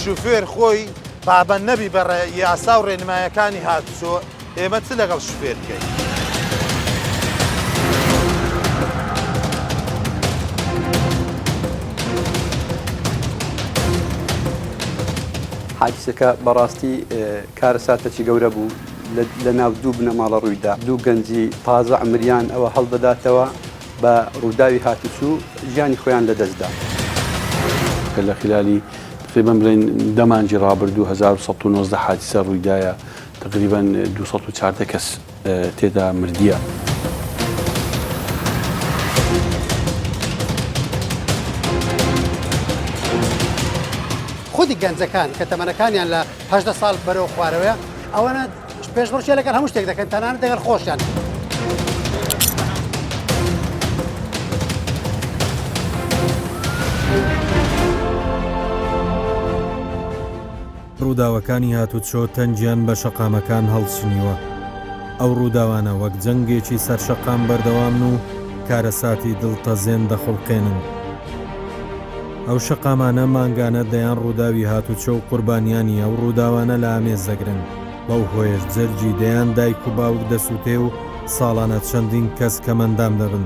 شوفێر خۆی پابەند نەبی بە یاسا و ڕێنمایەکانی هاتوچۆ ئێمە چ لەگەڵ شوفێر بکەین؟ حادیسەکە بەڕاستی کارەساتێکی گەورە بوو لە ناو دوو بنەماڵە ڕوویدا دوو گەنجی تازە عمریان ئەوە هەڵدەداتەوە بە ڕووداوی هاتوچوو ژیانی خۆیان لەدەستدا لە خلالی تقریبا بڵێن دەمانجی ڕابردوو 1990 حادیسە ڕوویدایە تقریبا 214 کەس تێدا مردیە. خودی گەنجەکان کە تەمەنەکانیان لە 18 ساڵ بەرەو خوارەوەیە ئەوەنە پێشبڕکێ هەموو شتێک دەکەن تەنانەت دەگەر خۆشیان. ڕووداوەکانی هاتوچۆ تەنجیان بە شەقامەکان هەڵچنیوە. ئەو ڕووداوانە وەک جەنگێکی سەرشەقام بەردەوام و کارەساتی دڵتەزێن دەخڵقێنن. ئەو شەقامانە مانگانە دەیان ڕووداوی هاتوچۆ و قوربانیانی ئەو ڕووداوانە لە ئامێز دەگرن. بەو هۆیش جەرجی دەیان دایک و باوک دەسووتێ و ساڵانە چەندین کەس کەمەندام دەبن.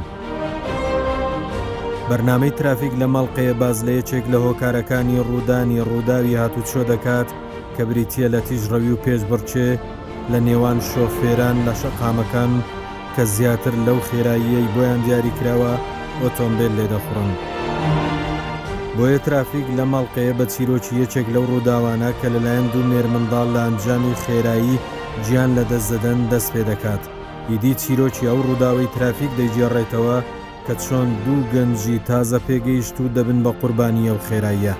بەرنامەی ترافیک لە مەڵقەیە باز لە یەکێک لە هۆکارەکانی ڕوودانی ڕووداوی هاتوچۆ دەکات کە بریتیە لە تیژڕەوی و پێشبڕچێ لە نێوان شۆفێران لە شەقامەکان کە زیاتر لەو خێراییەی بۆیان دیاری کراوە ئۆتۆمبیل لێدەخڕن. بۆیە ترافیک لە مەڵقەیە بە چیرۆکی یەکێک لەو ڕووداوانە کە لەلایەن دوو مێرمنداڵ لە ئەنجامی خێرایی گیان لە دەستدەدەن دەست پێ دەکات. ئیدی چیرۆکی ئەو ڕووداوی ترافیک دەیگێڕێتەوە کە چۆن دوو گەنجی تازە پێگەیشت و دەبن بە قوربانی ئەو خێراییە.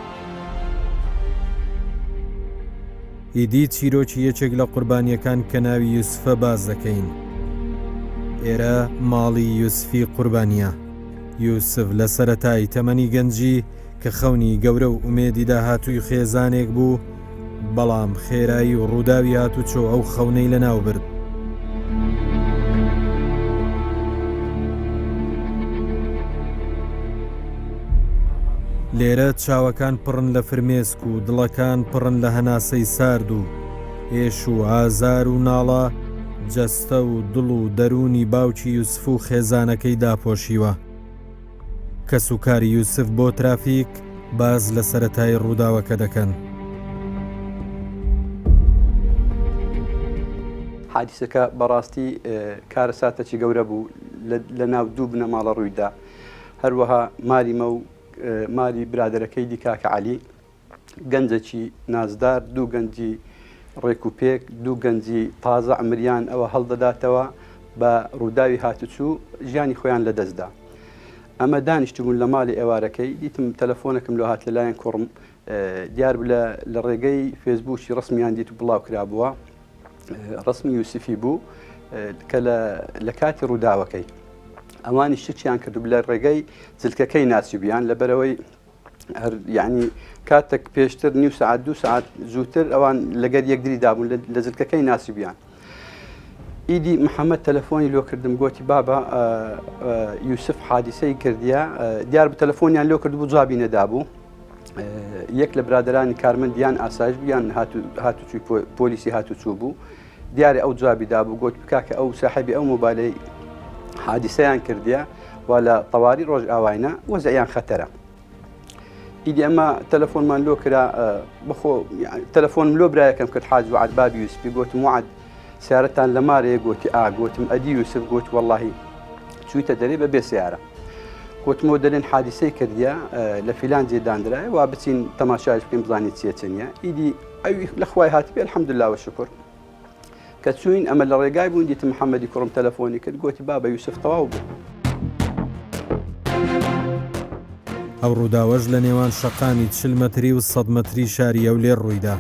ئیدی چیرۆکی یەکێک لە قوربانیەکان کە ناوی یوسفە باز دەکەین. ئێرە ماڵی یوسفی قوربانیە. یوسف لە سەرەتای تەمەنی گەنجی کە خەونی گەورە و ئومێدی داهاتووی خێزانێک بوو، بەڵام خێرایی و ڕووداوی هاتوچۆ ئەو خەونەی لە ناو برد. لێرە چاوەکان پڕن لە فرمێسک و دڵەکان پڕن لە هەناسەی سارد و هێش و ئازار و ناڵە جەستە و دڵ و دەرونی باوکی یوسف و خێزانەکەی داپۆشیوە. کە سوکاری یوسف بۆ ترافیک باز لە سەرەتای ڕووداوەکە دەکەن. حادیسەکە بەڕاستی کارەساتێکی گەورە بوو لە ناو دوو بنەماڵە ڕوویدا هەروەها ماریمە و ماری برادەرەکەی دیکاکە عەلی گەنجێکی نازدار دوو گەنجی ڕێک و پێک دوو گەنجی تازە عمریان ئەوە هەڵدەداتەوە بە ڕووداوی هاتوچوو ژیانی خۆیان لەدەستدا. ئەمە دانیشتبوون لە ماڵی ئێوارەکەی دیتم تەلەفۆنەکەم لە هات لەلایەن کوڕم دیار لە ڕێگەی فێسبووکی ڕسمیان دیت و بڵاو کرابووە ڕسمی یوسفی بوو کە لە کاتی ڕووداوەکەی ئەوانی شتیان کردو لە ڕێگەی جلکەکەی ناسیبیان لەبەرەوەی یعنی کاتێک پێشتر نیو سعات دو سعات زووتر ئەوان لەگەر یەکدری دابوون لە جلکەکەی ناسیبیان. ئیدی محەممەد تەلەفۆنی لۆ کردم گوتی بابە یوسف حادیسەی کردیە دیار بە تەلەفۆنیان لۆ کردبوو جوابی نەدابوو. یەک لە برادرانی کارمەندیان ئاسایش بیان هاتوچووی پۆلیسی هاتوچوو بوو دیارە ئەو جوابی دابوو گوت بکاکە ئەو ساحەبی ئەو مۆبایلەی حادیسەیان کردیە و لە تەواوی ڕۆژ ئاواینە وەزعیان خەتەرە. ئیدی ئەمە تەلەفۆنمان لۆ کرا بەخۆ تەلەفۆنم لۆ برایەکەم کرد حاج وعد بابی یوسفی گوتم وعد سیارەتان لە مارەیە گوتی گوتم ئەدی یوسف گوت وەڵڵاهی چوویتە دەرێ بە بێ سیارە گوتمەوە دەرێن حادیسەی کردیە لە فیلان جێدانرایە وا بچین تەماشایش بکەین بزانیت چیە چنیە. ئیدی ئەوی لە خوای هاتبێ الحەمدوللا وشکر کە چوین ئەمە لە ڕێگای بوون دیتم محەممەدی کوڕم تەلەفۆنی کرد گوتی بابە یوسف تەواو بوو. ئەو ڕووداوەش لە نێوان شەقامی 40 مەتری و 100 مەتری شاری ئەولێر ڕوویدا.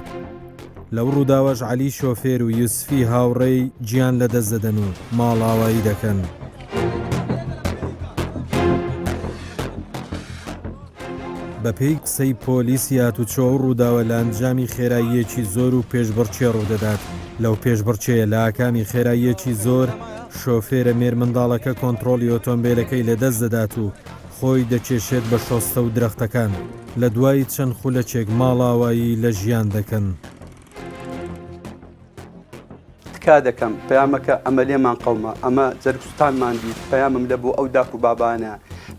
لەو ڕووداوەش عەلی شۆفێر و یوسفی هاوڕێی گیان لە دەست دەدەن و ماڵاوایی دەکەن. بەپێی قسەی پۆلیسی هاتوچۆ و ڕووداوە لە ئەنجامی خێراییەکی زۆر و پێشبڕچێ ڕوودەدات. لەو پێشبڕچەیە لە ئاکامی خێراییەکی زۆر شۆفێرە مێرمنداڵەکە کۆنتڕۆلی ئۆتۆمبیلەکەی لە دەست دەدات و خۆی دەچێشێت بە شۆستە و درەختەکان لە دوای چەند خولەکێک ماڵاوایی لە ژیان دەکەن. تکا دەکەم پەیامەکە ئەمە لێمان قەومە ئەمە جەرگستانمان دیت پەیامم لە بۆ ئەو داک و بابانە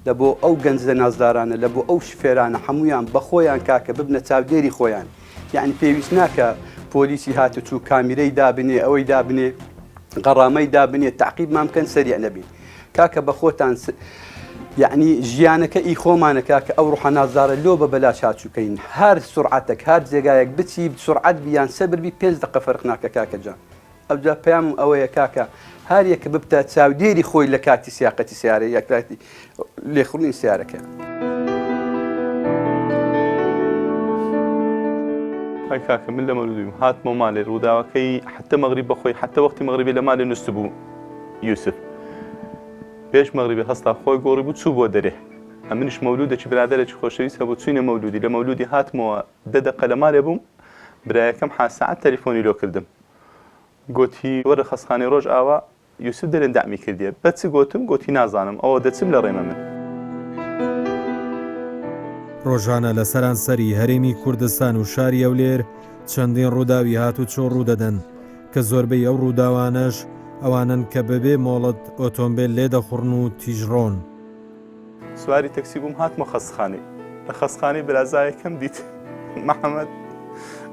لە بۆ ئەو گەنجە نازدارانە لە بۆ ئەو شفێرانە هەمویان بە خۆیان کاکە ببنە چاودێری خۆیان یعنی پێویست ناکە پۆلیسی هاتوچوو کامیرەی دابنێ ئەوەی دابنێ غەڕامەی دابنێ تعقیبمان بکەن سەریع نەبین کاکە بە خۆتان یعنی ژیانەکە ئی خۆمانە کاکە ئەو ڕوحە نازدارە لۆ بە بەلاش هاتچووکەین هەر سورعەتێک هەر جێگایەک بچی سورعەت بیان سەبربی 5 دقە فەرق ناکە کاکە جان ئەوجا پێیامم ئەوەیە کاکە هەر یەکە ببتە چاودێری خۆی لە کاتی سیاقەتی سیارە یەکلاتی لێخڕوونی سیارەکە. هاي كاكا من لما ولدوا هات مو مالي رودا كي حتى مغرب بخوي حتى وقت مغربي لما لي نستبو يوسف بيش مغربي هستا خوي قوري بو تسوبو دريه امنش مولوده چ برادر چ خوشويس هبو تسوينه مولودي لمولودي هات مو ددق لما لي بوم برا كم ح ساعات تليفوني لو كردم قوتي ور خسخاني روج اوا يوسف درين دعمي كرديه بس قوتي نازانم او دتسم لريمه من ڕۆژانە لە سەرانسەری هەرێمی کوردستان و شاری ئەولێر چەندین ڕووداوی هاتوچۆ ڕوودەدەن کە زۆربەی ئەو ڕووداوانەش ئەوانن کە بەبێ مۆڵەت ئۆتۆمبیل لێدەخوڕن و تیژڕۆن. سواری تەکسی بووم هاتمە خەسخانەی لە خەسخانەی برازایەکەم دیت محەممەد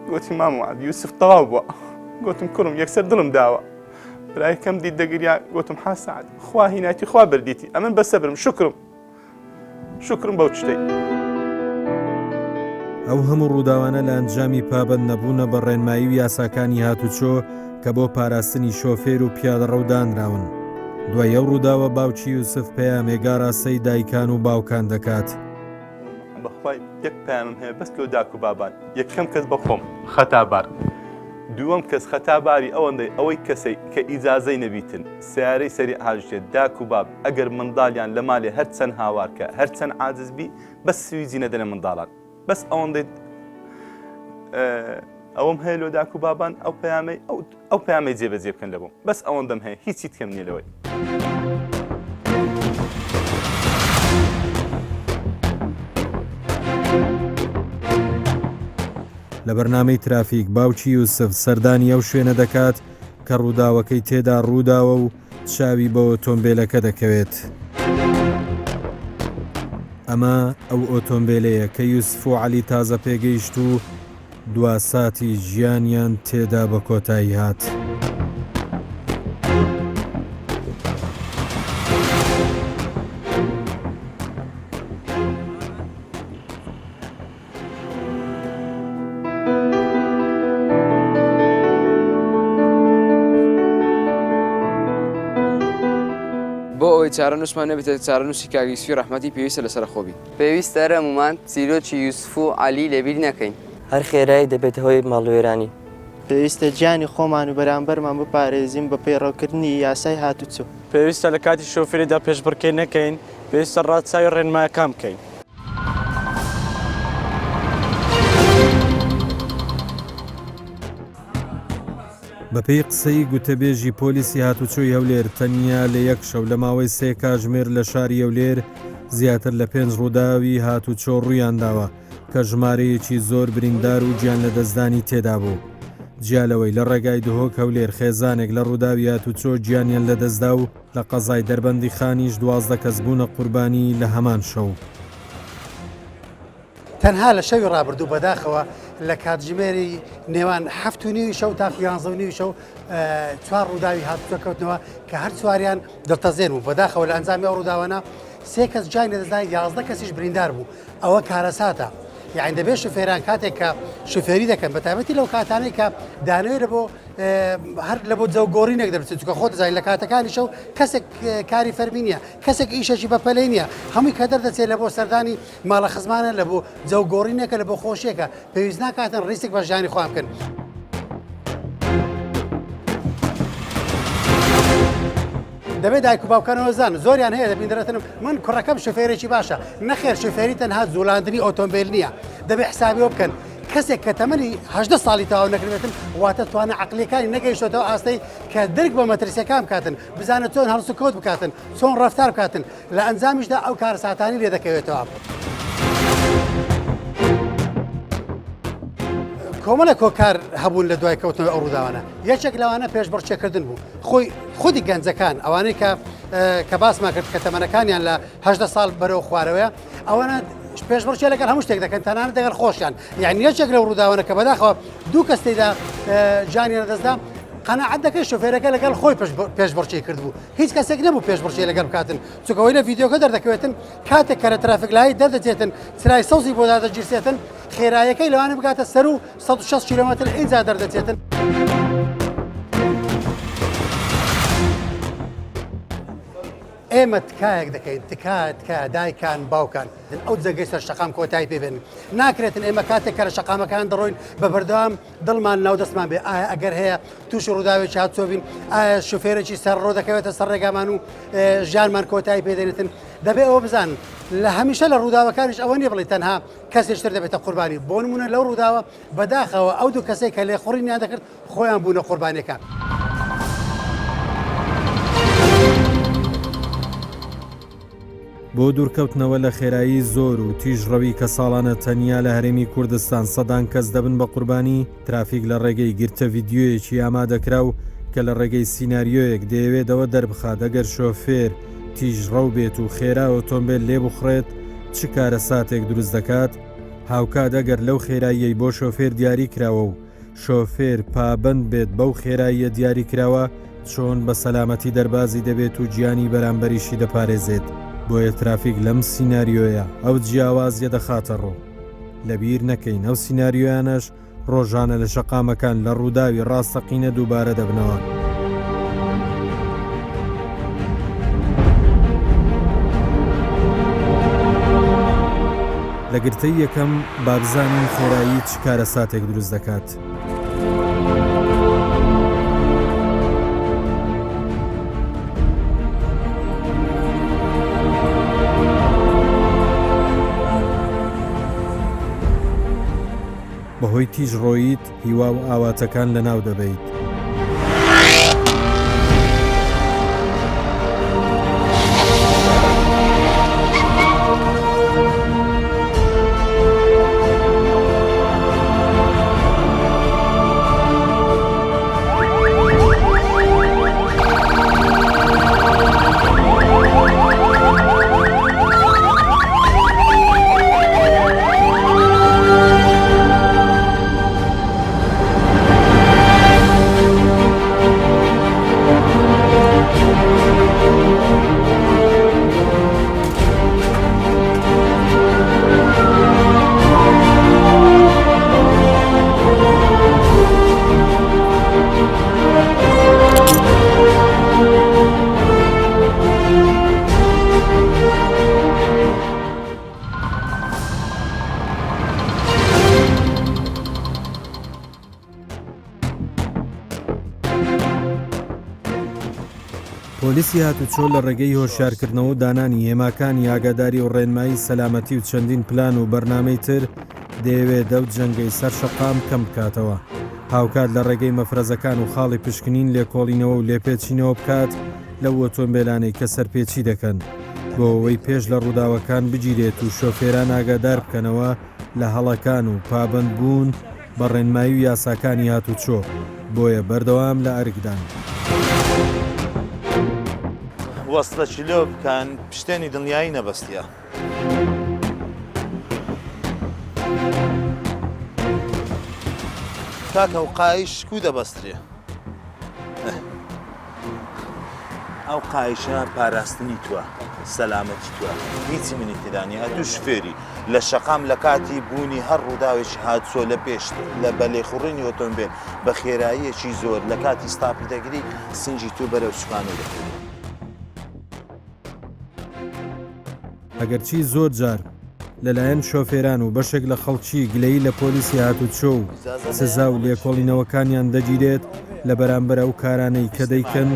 گوتی ماموعد یوسف تەواو بووە گوتم کوڕم یەکسەر دڵم داوە برایەکەم دیت دەگریا گوتم ها سعد خوا هینایەتی خوا بردیتی ئەمن بەسەبرم شکرم بەو شتەی. ئەو هەموو ڕووداوانە لە ئەنجامی پابەت نەبوونە بە ڕێنمایی و یاساکانی هاتوچۆ کە بۆ پاراستنی شۆفێر و پیادەڕەودانراون. دوای ئەو ڕووداوە باوکی یوسف پەیامێک ئاراستەی دایکان و باوکان دەکات. بەخوای یەک پەیامم هەیە بەس لۆ داک و بابان یەکەم کەس بەخۆم خەتابار دووەم کەس خەتاباری ئەوەندەی ئەوەی کەسەی کە ئیجازەی نەبیتن سیارەی سەری هاژێت داک و باب ئەگەر منداڵیان لە مالێ هەرچەند هاوارکە هەرچەند عاجز بی بەس سویزی نەدەنە منداڵان بەس ئەوەندەی ئەوم هەیە لۆ داک و بابان ئەو پەیامەی جێبەجێ بکەن لەبووم بەس ئەوەندەم هەیە هیچی تکەم نییە لەوەی. لە بەرنامەی ترافیک باوکی یوسف سەردانی ئەو شوێنە دەکات کە ڕووداوەکەی تێدا ڕووداوە و چاوی بە ئۆتۆمبیلەکە دەکەوێت. ئەمە ئەو ئۆتۆمبیلەیە کە یوسف و عەلی تازە پێگەیشت و دوا ساتی ژیانیان تێدا بە کۆتایی هات. بۆ ئەوەی چارەنووسمان نەبێتە چارەنووسی کاگیسوی ڕەحمەتی پێویستە لەسەر خۆبی. پێویستە هەمومان چیرۆکی یوسف و عەلی لەبیر نەکەین. هەر خێرایی دەبێت هۆی ماڵوێرانی. پێویستە گیانی خۆمان و بەرامبەرمان بپارێزین بە پەیڕەوکردنی یاسای هاتوچۆ. پێویستە لە کاتی شۆفێریدا پێشبڕکێ نەکەین، پێویستە ڕادچاوی ڕێنمایەکان بکەین. بەپێی قسەی گوتەبێژی پۆلیسی هاتوچۆی هەولێر تەنیا لە یەک شەو لە ماوەی 3 کاتژمێر لە شاری هەولێر زیاتر لە 5 ڕووداوی هاتوچۆ ڕوویان داوە کە ژمارەیەکی زۆر بریندار و گیان لە دەستدانی تێدا بوو. جیالەوەی لە ڕێگای دهۆک هەولێر خێزانێک لە ڕووداوی هاتوچۆ گیانیان لە دەستدا و لە قەزای دەربەندی خانیش 12 کەس بوونە قوربانی لە هەمان شەو. تەنها لە شەوی ڕابردوو بەداخەوە لە کاتژمێری نێوان 7:30 شەو تا 11:30 شەو 4 ڕووداوی هاتوچۆ کەوتنەوە کە هەر چواریان دڵتەزێن بوو. بەداخەوە لە ئەنجامی ئەو ڕووداوانە 3 کەس جای لەدەستدان 11 کەسیش بریندار بوو. ئەوە کارەساتە. یعنی دەبێت شوفێران کاتێک کە شوفێری دەکەن بە تایبەتی لەو کاتانەی کە دانوێرە بۆ هەر لە بۆ جەوگۆڕینێک دەبێت چونکە خۆت دەزانین لە کاتەکانی شەو کەسێک کاری فەرمی نییە، کەسێک ئیشەشی بەپەلەی نییە، هەمووی کە دەردەچێت لە بۆ سەردانی ماڵە خزمانە لە بۆ جەوگۆڕینێکە لە بۆ خۆشیێکە پێویست ناکاتن ڕیسێک بە ژیانی خۆیان بکەن. دەبێت دایک و باوکانەوە زانن زۆریان هەیە دەبیندرێتن من کوڕەکەم شوفێرێکی باشە نەخێر شوفێری تەنها زوڵاندنی ئۆتۆمبیل نییە دەبێت حسابیەوە بکەن کەسێک کە تەمەنی 18 ساڵی تەواو نەکردێتن واتە توانە عقلیەکانی نەگەیشتەوە ئاستەی کە دەرک بە مەترسیەکان بکاتن بزانە چۆن هەڵس و کەوت بکاتن چۆن ڕەفتار بکاتن لە ئەنجامیشدا ئەو کارە ساتانی لێ دەکەوێتەوە. کۆمەڵە کۆکار هەبوون لە دوای کەوتنەوە ئەو ڕووداوانە یەکێک لەوانە پێشبڕکێکردن بوو خۆی خودی گەنجەکان ئەوانەی کە باسمان کرد کە تەمەنەکانیان لە 18 ساڵ بەرەو خوارەوەیە ئەوانە پێشبڕکێ لەگەڵ هەموو شتێک دەکەن تەنانەت دەگەڵ خۆشیان یعنی یەکێک لەو ڕووداوانە کە بەداخەوە دوو کەس تێدا جانیان دەستدا قەناعەت دەکەی شۆفێرەکە لەگەڵ خۆی پێشبڕکێ کرد بوو هیچ کەسێک نەبوو پێشبڕکێ لەگەڵ بکاتن چونکەوەی لە ڤیدیۆکە دەردەکەوێتن کاتێک کە لە ترافیکلایی دەردەچێتن چرای سەوزی بۆ دادەگیرسێتن خێرایەکەی لەوانە بگاتە سەر و 160 کیلۆمەتر ئینجا دەردەچێتن. ئێمە تکایەک دەکەین تکە دایکان باوکان ئەو جەگەی سەر شەقام کۆتایی پێبێن ناکرێتن ئێمە کاتێک کە لە شەقامەکان دەڕۆین بە بەردەوام دڵمان ناو دەستمان بێ ئایا ئەگەر هەیە تووشی ڕووداوێکی هاتووبین ئایا شوفێرێکی سەر ڕۆ دەکەوێتە سەر ڕێگامان و ژیانمان کۆتایی پێدێنێتن دەبێ ئەوە بزان لە هەمیشە لە ڕووداوەکانیش ئەوە نیە بڵێ تەنها کەسێشتر دەبێتە قوربانی بۆ نمونە لەو ڕووداوە بەداخەوە ئەو دوو کەسێک کە لێ خوڕینیان دەکرد خۆیان بوونە قوربانیەکان. بۆ دوورکەوتنەوە لە خێرایی زۆر و تیژڕەوی کە ساڵانە تەنیا لە هەرێمی کوردستان سەدان کەس دەبن بە قوربانی ترافیک لە ڕێگەی گرتە ڤیددیۆیەکی ئامادەکرا و کە لە ڕێگەی سیناریۆیەک دەیەوێتەوە دەربخات ئەگەر شۆفێر تیژڕەو بێت و خێرا ئۆتۆمبیل لێ بخڕێت چ کارە ساتێک دروست دەکات هاوکات ئەگەر لەو خێراییەی بۆ شۆفێر دیاری کراوە و شۆفێر پابند بێت بەو خێراییە دیاری کراوە چۆن بە سەلامەتی دەربازی دەبێت و گیانی بەرامبەریشی دەپارێزێت. بۆیە ترافیک لەم سیناریۆیە ئەو جیاوازیە دەخاتە ڕۆ لەبیر نەکەین ئەو سیناریۆیانەش ڕۆژانە لە شەقامەکان لە ڕووداوی ڕاستەقینە دووبارە دەبنەوە. لە گرتەی یەکەم بابزانین خێرایی چ کارە ساتێک دروست دەکات. بەهۆی تیژڕۆیت هیوا و ئاواتەکان لەناو دەبیت. پۆلیسی هاتوچۆ لە ڕێگەی هۆشیارکردنەوە و دانانی هێماکانی ئاگاداری و ڕێنمایی سەلامەتی و چەندین پلان و بەرنامەی تر دەیەوێت دەوت جەنگەی سەر شەقام کەم بکاتەوە هاوکات لە ڕێگەی مەفرەزەکان و خاڵی پشکنین لێکۆڵینەوە و لێپێچینەوە بکات لەو ئۆتۆمبیلانەی کە سەرپێچی دەکەن بۆ ئەوەی پێش لە ڕووداوەکان بگیرێت و شۆفێران ئاگادار بکەنەوە لە هەڵەکان و پابند بوون بە ڕێنمایی و یاساکانی هاتوچۆ بۆیە بەردەوام لە ئەرکدان. وەستە لێ بکەن پشتێنی دڵنیایی نەبەستیە. کاکە و قایش کو دەبەسترێ ئەو قایشە پاراستنی تووە سەلامەتی تووە هیچی منی تێدانی هەتوو شفێری لە شەقام لە کاتی بوونی هەر ڕووداوێکی هاتسۆ لە پێش لە بەلێخوڕینی ئۆتۆمبیل بە خێراییەکی زۆر لە کاتی ستاپی دەگری سنجی تو بەرەو سوکانەوە دەکەوێت. ئەگەرچی زۆر جار لەلایەن شۆفێران و بەشێک لە خەڵکی گلەیی لە پۆلیسی هاتوچۆ و سزا و لێکۆڵینەوەکانیان دەگیرێت لە بەرامبەر ئەو کارانەی کە دەیکەن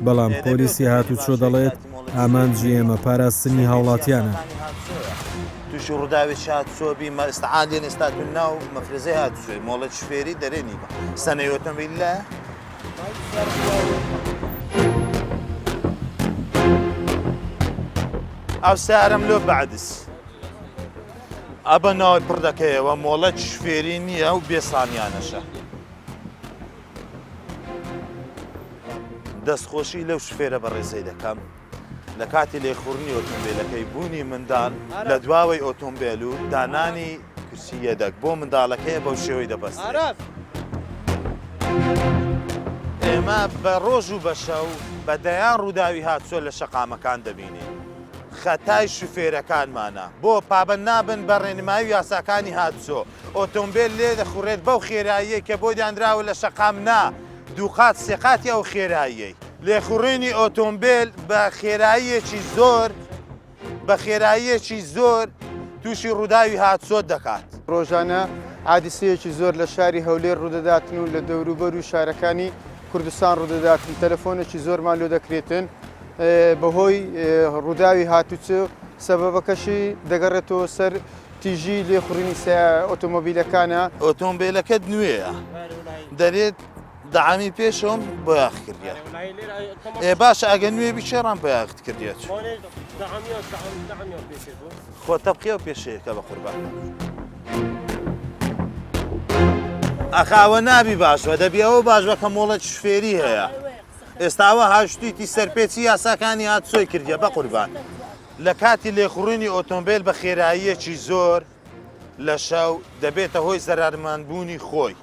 بەڵام پۆلیسی هاتوچۆ دەڵێت ئامانجی ئێمە پاراستنی هاوڵاتیانە. تووشی ڕووداوێکی هاتوچۆبی ئستعادێن ئێستاتون ناو مەفرزەی هاتوچۆی مۆڵە شفێری دەرێنی بە سەنەی ئۆتۆمبیل لە ئەو سارم لۆ بەعدس ئەبە ناوی پڕ دەکەیەوە مۆڵە شفێری نییە و بێسانیانەشە دەستخۆشی لەو شفێرە بە ڕێزەی دەکەم لە کاتی لێخوڕنی ئۆتۆمبیلەکەی بوونی منداڵ لە دواوەی ئۆتۆمبیل و دانانی کورسیەدەک بۆ منداڵەکەیە بەو شێوەی دەبەست ئێمە بە ڕۆژ و بە شەو بە دەیان ڕووداوی هاتچۆ لە شەقامەکان دەبینێ خەتای شوفێرەکانمانە بۆ پابند نابن بە ڕێنمایی یاساکانی هاتچۆ ئۆتۆمبیل لێ دەخوڕێت بەو خێراییە کە بۆ دیانراوە لە شەقام نا دووقات سێقاتی ئەو خێراییەی لێخوڕێنی ئۆتۆمبیل بە خێراییەکی زۆر تووشی ڕووداوی هاتچۆ دەکات ڕۆژانە عادیسەیەکی زۆر لە شاری هەولێر ڕوودەداتن و لە دەوروبەر و شارەکانی کوردستان ڕوودەداتن تەلەفۆنێکی زۆرمان لۆ دەکرێتن بەهۆی ڕووداوی هاتوچۆ سەبەبەکەشی دەگەڕێتەوە سەر تیژی لێخوڕینی ئۆتۆمۆبیلەکانە ئۆتۆمبیلەکەت نوێیە دەرێت دەعامی پێشم بۆ یاخ کردێت باشە ئەگە نوێ بیچێڕان بۆ یاخت کردێت خۆ تەبقیە و پێشەیەکە بە قوربان ئەخاوە نابی باشوە دەبیەوە باشوە کە مۆڵەت شفێری هەیە ئێستاوە هاشتویتی سەرپێچی یاساکانی هاتچۆی کردیە بە قوربان لە کاتی لێخوڕینی ئۆتۆمبیل بە خێراییەکی زۆر لە شەو دەبێتە هۆی زەرمانبوونی خۆی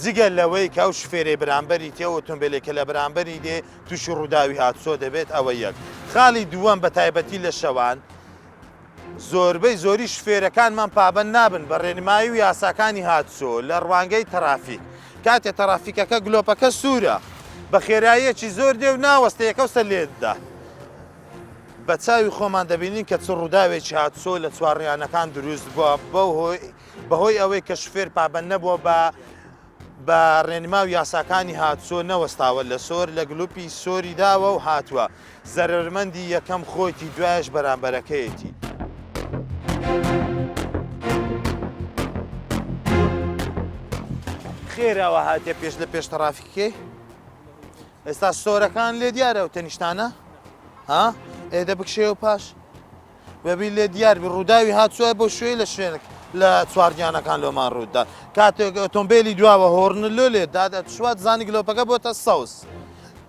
جگەل لەوەی کە ئەو شفێرەی بەرامبەری تێ ئۆتۆمبیلێکە لە بەرامبەری دێ تووشی ڕووداوی هاتچۆ دەبێت ئەوە یەک خاڵی دووەم بە تایبەتی لە شەوان زۆربەی زۆری شفێرەکانمان پابند نابن بە ڕێنمایی و یاساکانی هاتچۆ لە ڕوانگەی تەرافیک کاتێ تەرافیکەکە گلۆپەکە سوورە بە خێراییەکی زۆر دێ و ناوەستەیەکە وسە لێتدا بە چاوی خۆمان دەبینین کە چ ڕووداوێکی هاتچۆ لە چوارڕیانەکان دروست بووە بەهۆی ئەوەی کە شفێر پابند نەبووە بە ڕێنما و یاساکانی هاتچۆ نەوەستاوە لە سۆر لە گلوپی سۆری داوە و هاتووە زەرمەندی یەکەم خۆیتی دوایش بەرامبەرەکەیەتی خێراوە هاتێ پێش لە پێش تەرافیکەی ئێستا سۆرەکان لێ دیارە و تەنیشتانە ها ئێدە بکشێ و پاش بەبی لێ دیار ڕووداوی هاتچۆە بۆ شوێ لە شوێنێک لە چوارگیانەکان لۆمان ڕوودا کاتێک ئۆتۆمبیلی دواوە هۆڕن لۆ لێدا دەتشوات زانی گلۆپەکە بۆتە سەوز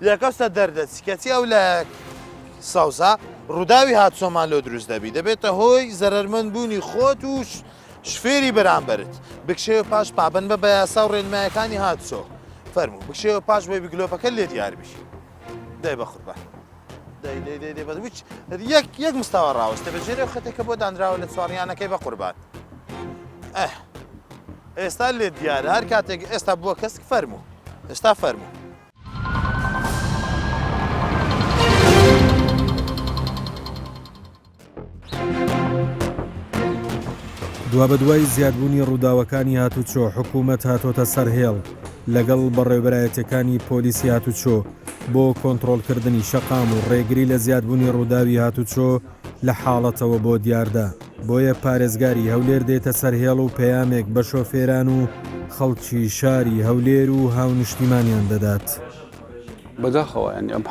یەکەستە دەردەچی کەچی ئەو لە سەوزە ڕووداوی هاتچۆمان لۆ دروست دەبی دەبێتە هۆی زەرمەند بوونی خۆت و شفێری بەرامبەرت بکشێ پاش پابند بە یاسا و ڕێنمایەکانی هاتچۆ فەرموو بکشێ پاش بۆی گلۆپەکە لێ دیاربی دای بە قوربان یەک مستاوە ڕاوەستە بەجێرە خەتێکە بۆ دانراوە لە چوارڕیانەکەی بە قوربان ئێستا لێ دیارە هەر کاتێک ئێستا بووە کەسک فەرموو ئێستا فەرموو دوا بە دوای زیادبوونی ڕووداوەکانی هاتوچۆ حکوومەت هاتۆتە سەرهێڵ لەگەڵ بەڕێوەبەرایەتەکانی پۆلیسی هاتوچۆ بۆ کۆنتڕۆڵکردنی شەقام و ڕێگری لە زیادبوونی ڕووداوی هاتوچۆ لە حاڵەتەوە بۆ دیاردا بۆیە پارێزگاری هەولێر دێتە سەرهێڵ و پەیامێک بە شۆفێران و خەڵکی شاری هەولێر و هاونیشتیمانیان دەدات بەداخەوە ینی ئەم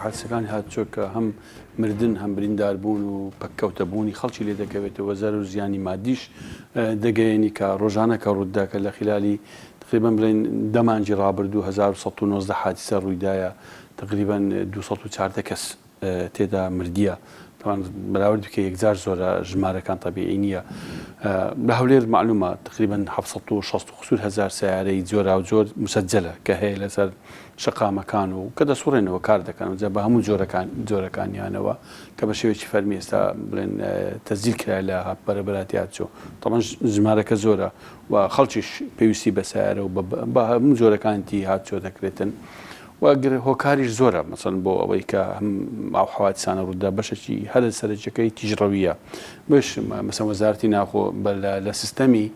حادسەکانی هاتچۆ کە هەم مردن هەم بریندار بوون و پەککەوتە بوونی خەڵکی لێ دەکەوێتەوە زەر و زیانی مادیش دەگەیەنی کە ڕۆژانە کە ڕووداکە لە خلالی تقریبا بڵێن دەمانجی ڕابردوو 1990 حادسە ڕوویدایە تقریبا 240 کەس تێدا مردیە بەراورد بکە یەکجار زۆرە ژمارەکان تەبیعی نییە لە هەولێر معلومە تقریبا 760 سیارەی جۆرا و جۆر مسەجلە کە هەیە لەسەر شەقامەکان و کە دەسوڕێنەوە کار دەکەن و بە هەموو جۆرەکانیانەوە کە بە شێوێکی فەرمی ئێستا بڵێن تەزیل کرای لە بەرەبەراتی هاتچۆ تەمەن ژمارەکە زۆرە و خەڵکیش پێویستی بە سیارە و بە هەموو جۆرەکانی هاتچۆ دەکرێتن وەگەر هۆکاریش زۆرە مەسەن بۆ ئەوەی کە هەم ئاو حوادسانە ڕوودا بەشێکی هەر سەرنجەکەی تیژڕەویە بش مەسەن وەزارەتی ناخۆ لە سیستەمی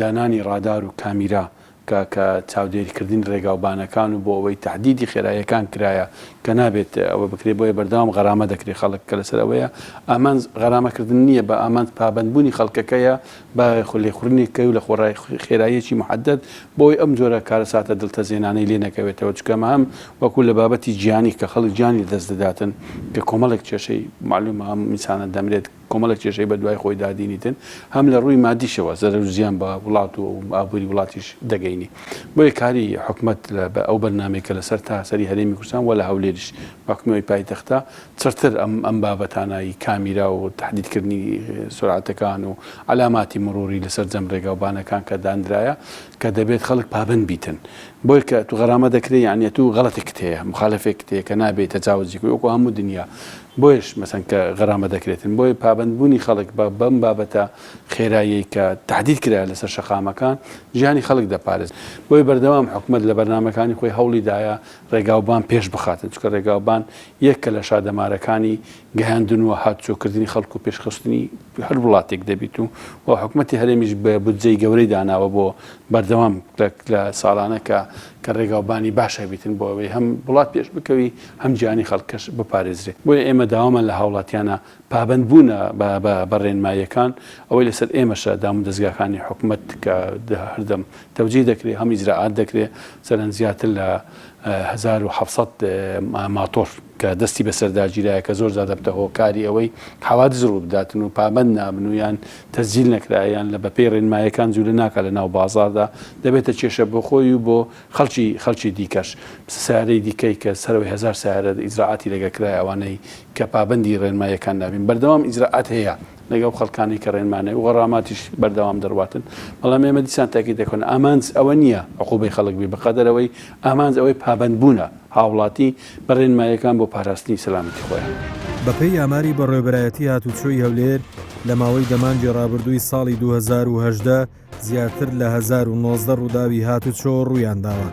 دانانی ڕادار و کامیرا کە چاودێریکردین ڕێگاوبانەکان و بۆ ئەوەی تهدیدی خێراییەکان کرایە کە نابێت ئەوە بکرێ بۆیە بەردەوام غەرامە دەکرێت خەڵک کە لەسەر ئەوەیە ئامان غەرامەکردن نییە بە ئامان پابندبوونی خەڵکەکەیە بە خولێخورنێکەکەی و لە خۆڕای خێراییەکی محدد بۆی ئەم جۆرە کارەساتە دڵتەزێنانەی لێ نەکەوێتەوە چکەمە هەم وەکو لە بابەتی گیانی کە خەڵک گیانی دەست دەداتن کە کۆمەڵێک کێشەی معلومە هەم میسانە دەمرێت کۆمەڵێک کێشەی بە دوای خۆی دادینیتن هەم لە ڕووی مادیشەوە زەرەر و زیان بە وڵات و ئابووری وڵاتیش دەگەینی بۆیە کاری حکومەت بە ئەو بەرنامەیەکە لەسەر تاسەری هەرێمی کوردستان وە لە هەولێریش محکومەوەی پایتەختە چرتر ئەم بابەتانایی کامیرا و تهدیدکردنی سرعەتەکان و علاماتی مروری لەسەر جەم ڕێگاوبانەکان کە دانرایە کە دەبێت خەڵک پابند بیتن بۆی کە تو غەرامە دەکرێت یعنی تو غەڵەتێک هەیە مخالفێک هەیە کە نابێت تەجاوزی وەکو هەموو دنیا بۆیش مەسەن کە غەرامە دەکرێتن بۆی پابندبوونی خەڵک بەم بابەتە خێرایی کە تهدید کرا لەسەر شەقامەکان ژیانی خەڵک دەپارێز بۆی بەردەوام حکومەت لە بەرنامەکانی خۆی هەوڵی دایە ڕێگاوبان پێش بخاتن چکە ڕێگاوبان یەکە لە شادەمارەکانی گەیاندنوە هاتچۆکردنی خەڵک و پێشخستنی هەر وڵاتێک دەبیت و حکومەتی هەرێمیش بە بودجەی گەورەی داناوە بۆ بەردەوام لە ساڵانەکە کە ڕێگاوبانی باشە بیتن بۆ ئەوەی هەم وڵات پێش بکەوی هەم گیانی خەڵکەش بپارێزرێت بۆیە ئێمە داوامان لە هاوڵاتیانە پابندبوونە بە ڕێنماییەکان ئەوەی لەسەر ئێمەشە دام و دەستگاکانی حکومەت کە هەردەم تەوجی دەکرێت هەم ئیجراعات دەکرێت سەرەن زیاتر لە 1700 ماتۆر کە دەستی بەسەرداگیرایە کە زۆر زیادە هۆکاری ئەوەی حەوادز ڕوو بداتن و پابند نابن و یان تەسجیل نەکرایان لە بەپێی ڕێنماییەکان جوولە ناکە لە ناو بازاردا دەبێتە کێشە بۆ خۆی و بۆ خەڵکی دیکەش سیارەی دیکەی کە سەرەوەی 1000 سیارە ئیجراعاتی لەگەکرای ئەوانەی کە پابندی ڕێنماییەکان نابین بەردەوام ئیجراعات هەیە لەگەڵ خەڵکانی کە ڕێنمانەی و غەڕاماتیش بەردەوام دەڕواتن بەڵام ئێمە دیسان تاکی دەکەن ئامانج ئەوە نییە عقوبەی خەڵک بی بەقەدەرەوەی ئامانج ئەوەی پابندبوونە هاوڵاتی بە ڕێنماییەکان بۆ پاراستنی سەلامەتی خۆیان بەپێی ئاماری بەڕێوەبەرایەتی هاتوچۆی هەولێر لە ماوەی دەمانجی ڕابردووی ساڵی 2018 زیاتر لە 1990 ڕووداوی هاتوچۆ ڕوویان داوە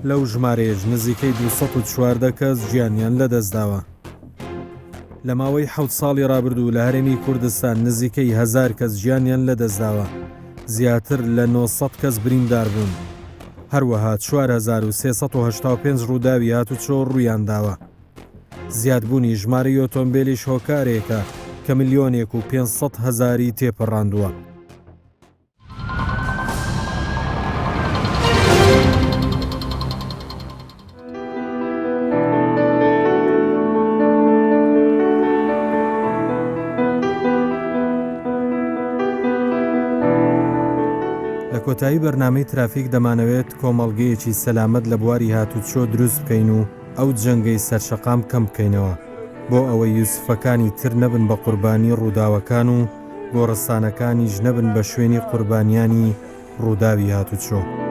لەو ژمارەیەش نزیکەی 214 کەس گیانیان لەدەستداوە لە ماوەی 7 ساڵی ڕابردوو لە هەرێمی کوردستان نزیکەی 1000 کەس گیانیان لەدەستداوە زیاتر لە 900 کەس بریندار بوون هەروەها 4385 ڕووداوی هاتوچۆ ڕوویان داوە زیادبوونی ژمارەی ئۆتۆمبیلیش هۆکارێکە کە 1,500,000 تێپەڕاندووە کۆتایی بەرنامەی ترافیک دەمانەوێت کۆمەڵگەیەکی سەلامەت لە بواری هاتوچۆ دروست بکەین و ئەو جەنگەی سەرشەقام کەم بکەینەوە بۆ ئەوەی یوسفەکانی تر نەبن بە قوربانی ڕووداوەکان و گۆڕستانەکانیش نەبن بە شوێنی قوربانیانی ڕووداوی هاتوچۆ.